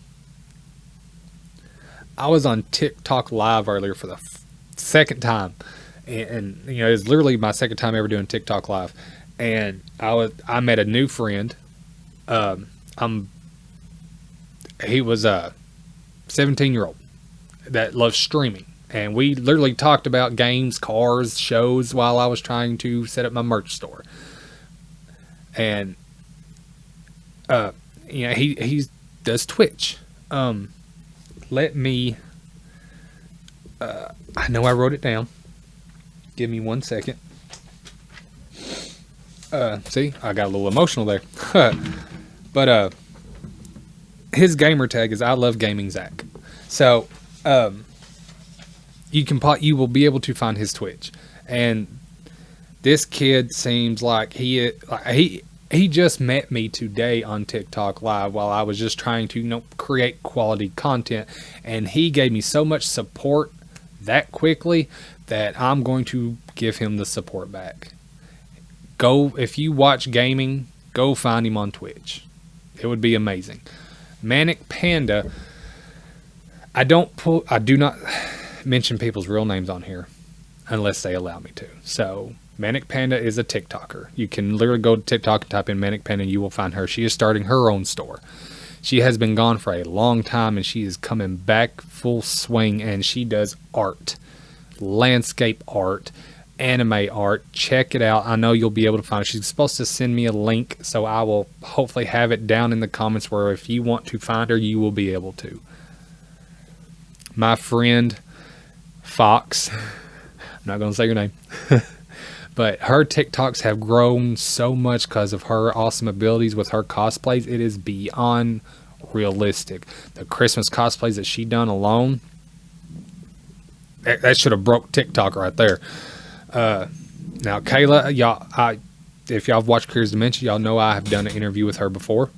I was on TikTok Live earlier for the second time, and you know, it's literally my second time ever doing TikTok Live. And I met a new friend. He was a 17-year-old that loves streaming, and we literally talked about games, cars, shows while I was trying to set up my merch store. And you know, he does Twitch. Let me. I know I wrote it down. Give me 1 second. See, I got a little emotional there. But his gamer tag is Ilovegamingzach. So you will be able to find his Twitch. And this kid seems like he just met me today on TikTok Live while I was just trying to, you know, create quality content, and he gave me so much support that quickly that I'm going to give him the support back. Go, if you watch gaming, go find him on Twitch. It would be amazing. Manic Panda. I do not mention people's real names on here unless they allow me to. So Manic Panda is a TikToker. You can literally go to TikTok and type in Manic Panda and you will find her. She is starting her own store. She has been gone for a long time and she is coming back full swing, and she does art, landscape art, anime art. Check it out. I know you'll be able to find it. She's supposed to send me a link, so I will hopefully have it down in the comments where if you want to find her, you will be able to. My friend Fox, I'm not going to say your name, but her TikToks have grown so much because of her awesome abilities with her cosplays. It is beyond realistic. The Christmas cosplays that she done alone, that should have broke TikTok right there. Now Kayla, y'all, if y'all have watched Creators Dementia, y'all know I have done an interview with her before.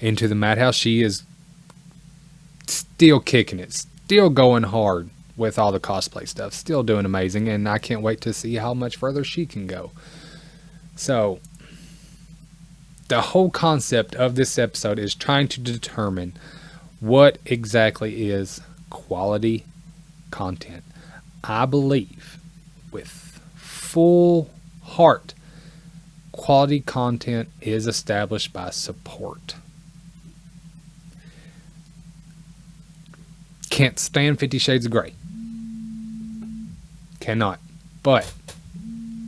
Into the Madhouse. She is still kicking it, still going hard with all the cosplay stuff, still doing amazing, and I can't wait to see how much further she can go. So the whole concept of this episode is trying to determine what exactly is quality content. I believe with full heart, quality content is established by support. Can't stand 50 Shades of Grey. Cannot. But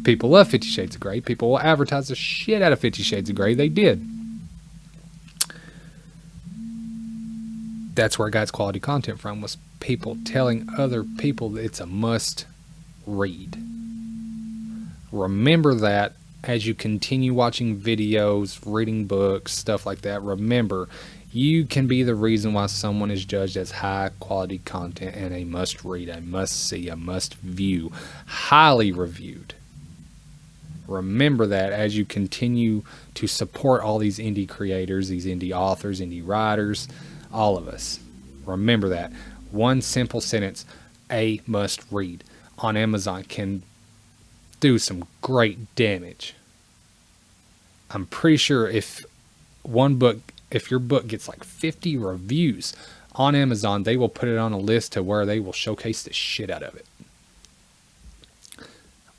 people love 50 Shades of Grey. People will advertise the shit out of 50 Shades of Grey. They did. That's where I got its quality content from, was people telling other people that it's a must read. Remember that as you continue watching videos, reading books, stuff like that. Remember, you can be the reason why someone is judged as high quality content and a must read, a must see, a must view, highly reviewed. Remember that as you continue to support all these indie creators, these indie authors, indie writers, all of us. Remember that. One simple sentence, a must read, on Amazon can do some great damage. I'm pretty sure if your book gets like 50 reviews on Amazon, they will put it on a list to where they will showcase the shit out of it.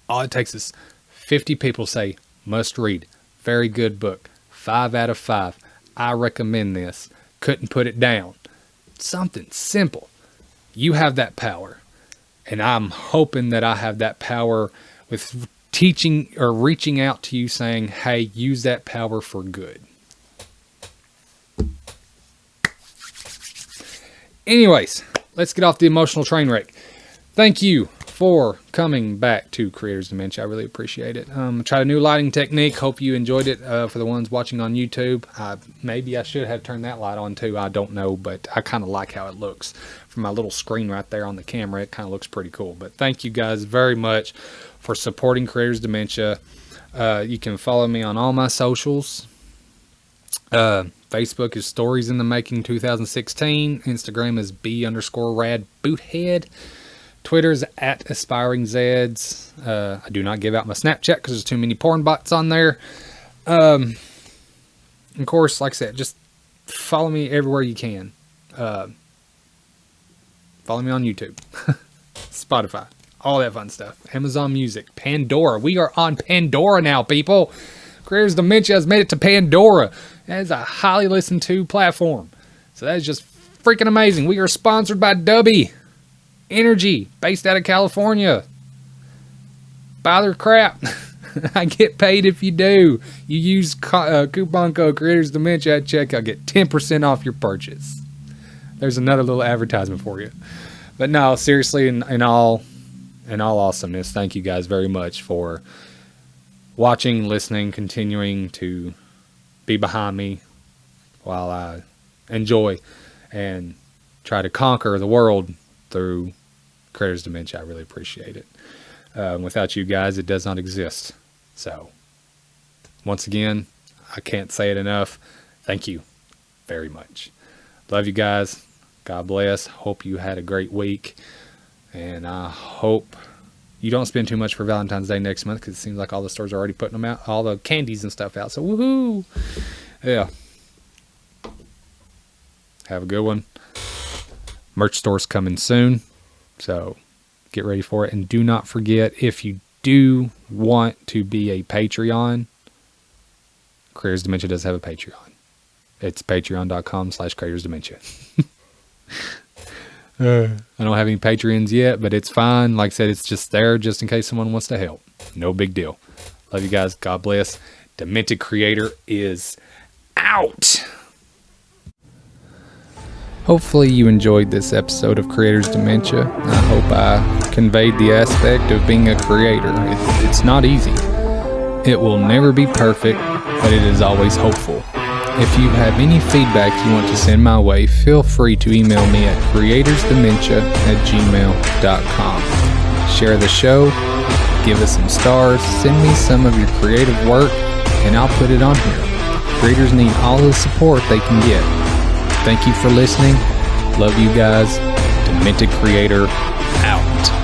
All it takes is 50 people say, must read, very good book, 5 out of 5, I recommend this, couldn't put it down. Something simple. You have that power. And I'm hoping that I have that power with teaching or reaching out to you saying, hey, use that power for good. Anyways, let's get off the emotional train wreck. thank you for coming back to Creators Dementia. I really appreciate it. Tried a new lighting technique. Hope you enjoyed it. For the ones watching on YouTube, maybe I should have turned that light on too. I don't know, but I kind of like how it looks from my little screen right there on the camera. It kind of looks pretty cool. But thank you guys very much for supporting Creators Dementia. You can follow me on all my socials. Facebook is Stories in the Making 2016. Instagram is B_rad_boothead. Twitter's at Aspiring Zeds. I do not give out my Snapchat because there's too many porn bots on there. Of course, like I said, just follow me everywhere you can. Follow me on YouTube, Spotify, all that fun stuff. Amazon Music, Pandora. We are on Pandora now, people. Creators Dementia has made it to Pandora. That is a highly listened to platform. So that is just freaking amazing. We are sponsored by Dubby Energy, based out of California. Buy their crap. I get paid if you do. You use coupon code Creators Dementia at checkout. Get 10% off your purchase. There's another little advertisement for you. But no, seriously, in all awesomeness, thank you guys very much for watching, listening, continuing to be behind me while I enjoy and try to conquer the world through Creators Dementia. I really appreciate it. Without you guys, it does not exist. So, once again, I can't say it enough. Thank you very much. Love you guys. God bless. Hope you had a great week. And I hope you don't spend too much for Valentine's Day next month, because it seems like all the stores are already putting them out, all the candies and stuff out. So, woohoo! Yeah. Have a good one. Merch store's coming soon, so get ready for it. And do not forget, if you do want to be a Patreon, Creators Dementia does have a Patreon. It's patreon.com/Creators Dementia. I don't have any Patreons yet, but it's fine. Like I said, it's just there just in case someone wants to help. No big deal. Love you guys. God bless. Demented Creator is out. Hopefully you enjoyed this episode of Creators Dementia. I hope I conveyed the aspect of being a creator. It's not easy. It will never be perfect, but it is always hopeful. If you have any feedback you want to send my way, feel free to email me at creatorsdementia@gmail.com. Share the show, give us some stars, send me some of your creative work, and I'll put it on here. Creators need all the support they can get. Thank you for listening. Love you guys. Demented Creator out.